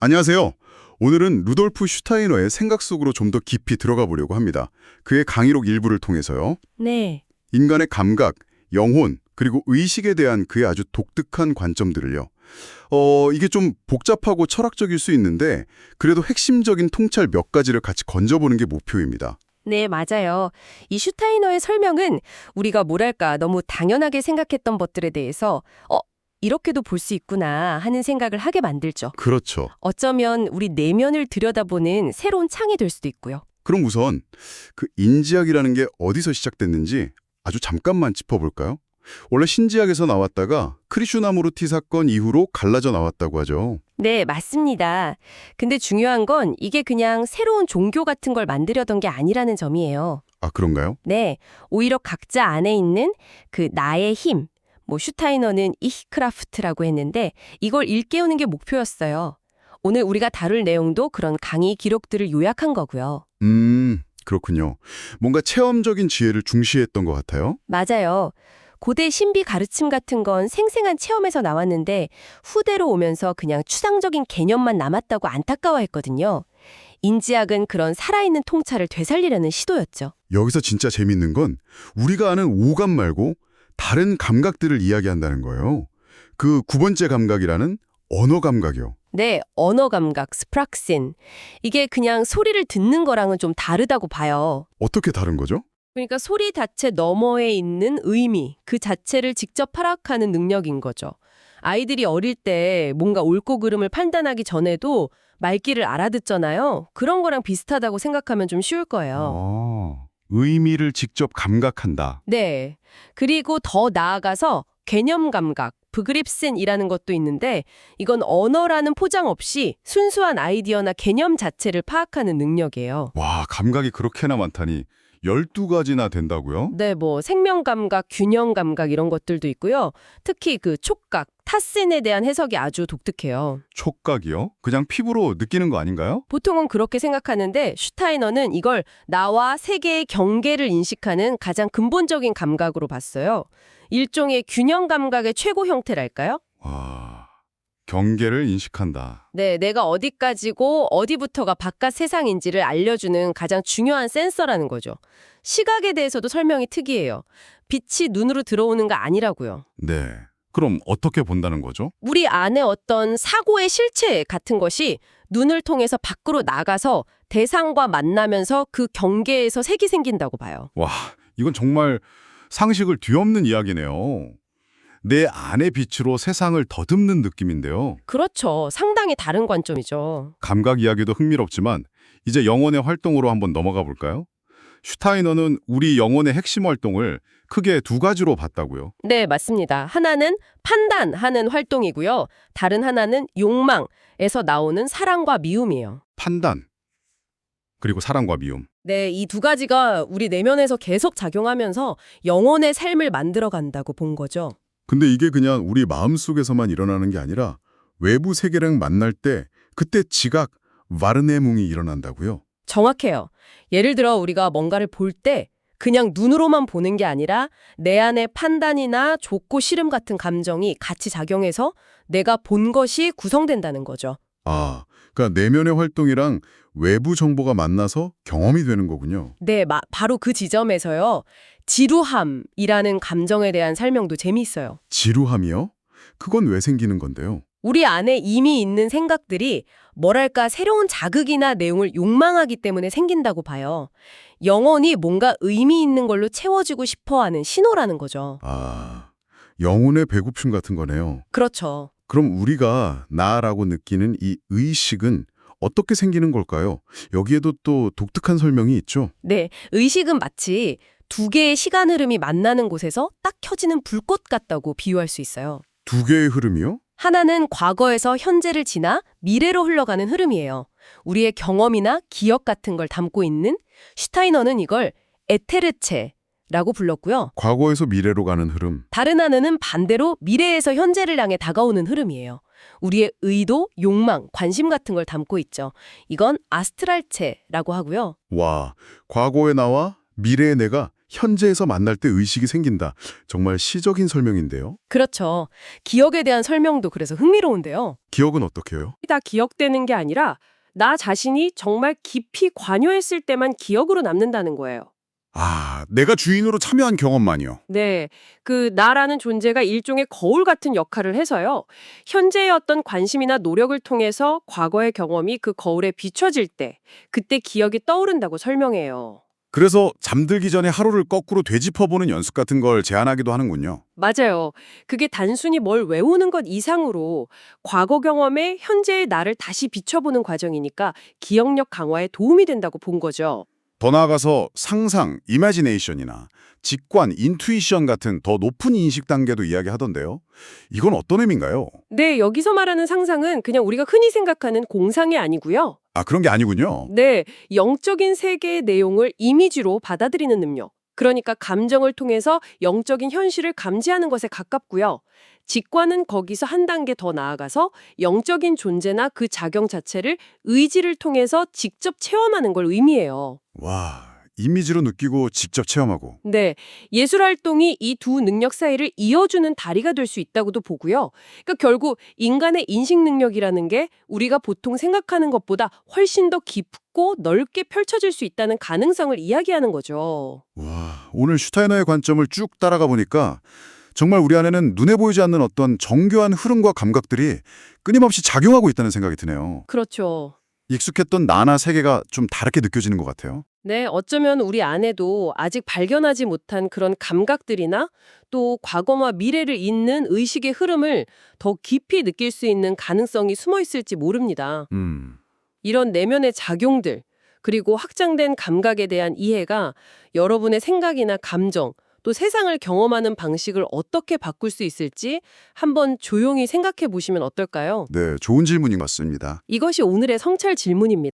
안녕하세요. 오늘은 루돌프 슈타이너의 생각 속으로 좀 더 깊이 들어가 보려고 합니다. 그의 강의록 일부를 통해서요. 네, 인간의 감각, 영혼, 그리고 의식에 대한 그의 아주 독특한 관점들을요. 이게 좀 복잡하고 철학적일 수 있는데 그래도 핵심적인 통찰 몇 가지를 같이 건져보는 게 목표입니다. 네, 맞아요. 이 슈타이너의 설명은 우리가 뭐랄까 너무 당연하게 생각했던 것들에 대해서 이렇게도 볼 수 있구나 하는 생각을 하게 만들죠. 그렇죠. 어쩌면 우리 내면을 들여다보는 새로운 창이 될 수도 있고요. 그럼 우선 그 인지학이라는 게 어디서 시작됐는지 아주 잠깐만 짚어볼까요? 원래 신지학에서 나왔다가 크리슈나무르티 사건 이후로 갈라져 나왔다고 하죠. 네, 맞습니다. 근데 중요한 건 이게 그냥 새로운 종교 같은 걸 만들려던 게 아니라는 점이에요. 아, 그런가요? 네, 오히려 각자 안에 있는 그 나의 힘, 슈타이너는 이히크라프트라고 했는데 이걸 일깨우는 게 목표였어요. 오늘 우리가 다룰 내용도 그런 강의 기록들을 요약한 거고요. 그렇군요. 뭔가 체험적인 지혜를 중시했던 것 같아요. 맞아요. 고대 신비 가르침 같은 건 생생한 체험에서 나왔는데 후대로 오면서 그냥 추상적인 개념만 남았다고 안타까워했거든요. 인지학은 그런 살아있는 통찰을 되살리려는 시도였죠. 여기서 진짜 재밌는 건 우리가 아는 오감 말고 다른 감각들을 이야기한다는 거예요. 그 9번째 감각이라는 언어 감각이요. 네, 언어 감각, 스프락신. 이게 그냥 소리를 듣는 거랑은 좀 다르다고 봐요. 어떻게 다른 거죠? 그러니까 소리 자체 너머에 있는 의미, 그 자체를 직접 파악하는 능력인 거죠. 아이들이 어릴 때 뭔가 옳고 그름을 판단하기 전에도 말귀를 알아듣잖아요. 그런 거랑 비슷하다고 생각하면 좀 쉬울 거예요. 의미를 직접 감각한다. 네. 그리고 더 나아가서 개념 감각, 브그립슨이라는 것도 있는데 이건 언어라는 포장 없이 순수한 아이디어나 개념 자체를 파악하는 능력이에요. 와, 감각이 그렇게나 많다니 12가지나 된다고요? 네, 생명 감각, 균형 감각 이런 것들도 있고요. 특히 그 촉각, 타신에 대한 해석이 아주 독특해요. 촉각이요? 그냥 피부로 느끼는 거 아닌가요? 보통은 그렇게 생각하는데 슈타이너는 이걸 나와 세계의 경계를 인식하는 가장 근본적인 감각으로 봤어요. 일종의 균형 감각의 최고 형태랄까요? 와, 경계를 인식한다. 네, 내가 어디까지고 어디부터가 바깥 세상인지를 알려주는 가장 중요한 센서라는 거죠. 시각에 대해서도 설명이 특이해요. 빛이 눈으로 들어오는 거 아니라고요. 네. 그럼 어떻게 본다는 거죠? 우리 안에 어떤 사고의 실체 같은 것이 눈을 통해서 밖으로 나가서 대상과 만나면서 그 경계에서 색이 생긴다고 봐요. 와, 이건 정말 상식을 뒤엎는 이야기네요. 내 안의 빛으로 세상을 더듬는 느낌인데요. 그렇죠. 상당히 다른 관점이죠. 감각 이야기도 흥미롭지만 이제 영혼의 활동으로 한번 넘어가 볼까요? 슈타이너는 우리 영혼의 핵심 활동을 크게 두 가지로 봤다고요. 네, 맞습니다. 하나는 판단하는 활동이고요. 다른 하나는 욕망에서 나오는 사랑과 미움이에요. 판단, 그리고 사랑과 미움. 네, 이 두 가지가 우리 내면에서 계속 작용하면서 영혼의 삶을 만들어 간다고 본 거죠. 근데 이게 그냥 우리 마음속에서만 일어나는 게 아니라 외부 세계랑 만날 때 그때 지각, 와르네뭉이 일어난다고요. 정확해요. 예를 들어 우리가 뭔가를 볼 때 그냥 눈으로만 보는 게 아니라 내 안의 판단이나 좋고 싫음 같은 감정이 같이 작용해서 내가 본 것이 구성된다는 거죠. 아, 그러니까 내면의 활동이랑 외부 정보가 만나서 경험이 되는 거군요. 네, 바로 그 지점에서요. 지루함이라는 감정에 대한 설명도 재미있어요. 지루함이요? 그건 왜 생기는 건데요? 우리 안에 이미 있는 생각들이 뭐랄까 새로운 자극이나 내용을 욕망하기 때문에 생긴다고 봐요. 영혼이 뭔가 의미 있는 걸로 채워지고 싶어하는 신호라는 거죠. 아, 영혼의 배고픔 같은 거네요. 그렇죠. 그럼 우리가 나라고 느끼는 이 의식은 어떻게 생기는 걸까요? 여기에도 또 독특한 설명이 있죠. 네, 의식은 마치 두 개의 시간 흐름이 만나는 곳에서 딱 켜지는 불꽃 같다고 비유할 수 있어요. 두 개의 흐름이요? 하나는 과거에서 현재를 지나 미래로 흘러가는 흐름이에요. 우리의 경험이나 기억 같은 걸 담고 있는 슈타이너는 이걸 에테르체라고 불렀고요. 과거에서 미래로 가는 흐름. 다른 하나는 반대로 미래에서 현재를 향해 다가오는 흐름이에요. 우리의 의도, 욕망, 관심 같은 걸 담고 있죠. 이건 아스트랄체라고 하고요. 와, 과거의 나와 미래의 내가 현재에서 만날 때 의식이 생긴다. 정말 시적인 설명인데요. 그렇죠. 기억에 대한 설명도 그래서 흥미로운데요. 기억은 어떻게 해요? 다 기억되는 게 아니라 나 자신이 정말 깊이 관여했을 때만 기억으로 남는다는 거예요. 아, 내가 주인으로 참여한 경험만요. 네, 그 나라는 존재가 일종의 거울 같은 역할을 해서요. 현재의 어떤 관심이나 노력을 통해서 과거의 경험이 그 거울에 비춰질 때, 그때 기억이 떠오른다고 설명해요. 그래서 잠들기 전에 하루를 거꾸로 되짚어보는 연습 같은 걸 제안하기도 하는군요. 맞아요. 그게 단순히 뭘 외우는 것 이상으로 과거 경험에 현재의 나를 다시 비춰보는 과정이니까 기억력 강화에 도움이 된다고 본 거죠. 더 나아가서 상상, 이미지네이션이나 직관, 인투이션 같은 더 높은 인식 단계도 이야기하던데요. 이건 어떤 의미인가요? 네, 여기서 말하는 상상은 그냥 우리가 흔히 생각하는 공상이 아니고요. 아, 그런 게 아니군요. 네, 영적인 세계의 내용을 이미지로 받아들이는 능력. 그러니까 감정을 통해서 영적인 현실을 감지하는 것에 가깝고요. 직관은 거기서 한 단계 더 나아가서 영적인 존재나 그 작용 자체를 의지를 통해서 직접 체험하는 걸 의미해요. 와, 이미지로 느끼고 직접 체험하고. 네, 예술 활동이 이 두 능력 사이를 이어주는 다리가 될 수 있다고도 보고요. 그러니까 결국 인간의 인식 능력이라는 게 우리가 보통 생각하는 것보다 훨씬 더 깊고 넓게 펼쳐질 수 있다는 가능성을 이야기하는 거죠. 와, 오늘 슈타이너의 관점을 쭉 따라가 보니까 정말 우리 안에는 눈에 보이지 않는 어떤 정교한 흐름과 감각들이 끊임없이 작용하고 있다는 생각이 드네요. 그렇죠. 익숙했던 나나 세계가 좀 다르게 느껴지는 것 같아요. 네, 어쩌면 우리 안에도 아직 발견하지 못한 그런 감각들이나 또 과거와 미래를 잇는 의식의 흐름을 더 깊이 느낄 수 있는 가능성이 숨어 있을지 모릅니다. 이런 내면의 작용들, 그리고 확장된 감각에 대한 이해가 여러분의 생각이나 감정, 또 세상을 경험하는 방식을 어떻게 바꿀 수 있을지 한번 조용히 생각해 보시면 어떨까요? 네, 좋은 질문인 것 같습니다. 이것이 오늘의 성찰 질문입니다.